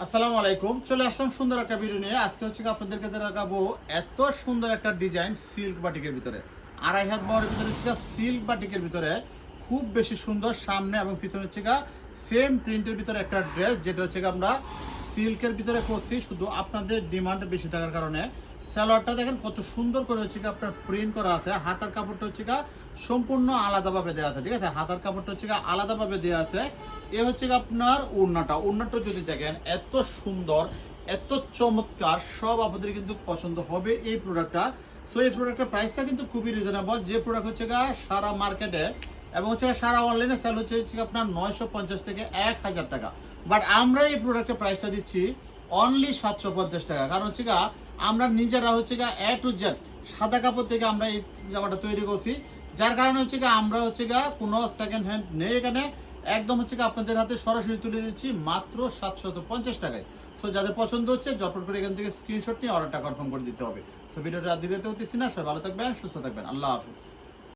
আসসালামু আলাইকুম। চলে আসলাম সুন্দর একটা ভিডিও নিয়ে। আজকে হচ্ছে আপনাদেরকে দেখাবো এত সুন্দর একটা ডিজাইন সিল্ক বাটিকের ভিতরে, 2.5 হাত বহরের ভিতরে হচ্ছে সিল্ক বাটিকের ভিতরে খুব বেশি সুন্দর। সামনে এবং পিছনে হচ্ছে সেম প্রিন্টের ভিতরে একটা ড্রেস, যেটা হচ্ছে আমরা সিল্কের ভিতরে করছি। শুধু আপনাদের ডিমান্ড বেশি থাকার কারণে সালোয়ারটা দেখেন কত সুন্দর করে হচ্ছে আপনার প্রিন্ট করা আছে। হাতার কাপড়টা হচ্ছে সম্পূর্ণ আলাদাভাবে দেওয়া আছে, ঠিক আছে। হাতার কাপড়টা হচ্ছে আলাদাভাবে দেওয়া আছে। এ হচ্ছে আপনার ওড়নাটা যদি দেখেন এত সুন্দর, এত চমৎকার, সব আপনাদের কিন্তু পছন্দ হবে এই প্রোডাক্টটা। সো এই প্রোডাক্টের প্রাইসটা কিন্তু খুবই রিজনেবল। যে প্রোডাক্ট হচ্ছে সারা মার্কেটে এবং হচ্ছে সারা অনলাইনে সেল হচ্ছে আপনার 950 থেকে 1000 টাকা, বাট আমরা এই প্রোডাক্টের প্রাইসটা দিচ্ছি অনলি 750 টাকা। কারণ হচ্ছে আমরা নিজেরা হচ্ছে এ টু জেড সাদা কাপড় থেকে আমরা এই জামাটা তৈরি করছি, যার কারণে হচ্ছে আমরা হচ্ছে কোনো সেকেন্ড হ্যান্ড নেই এখানে। একদম হচ্ছে আপনাদের হাতে সরাসরি তুলে দিচ্ছি মাত্র 750 টাকায়। সো যাদের পছন্দ হচ্ছে জটপট করে এখান থেকে স্ক্রিনশট নিয়ে অর্ডারটা কনফার্ম করে দিতে হবে। সো ভিডিওটা আর দীর্ঘায়িত হতেছি না, সবাই ভালো থাকবেন, সুস্থ থাকবেন, আল্লাহ হাফিজ।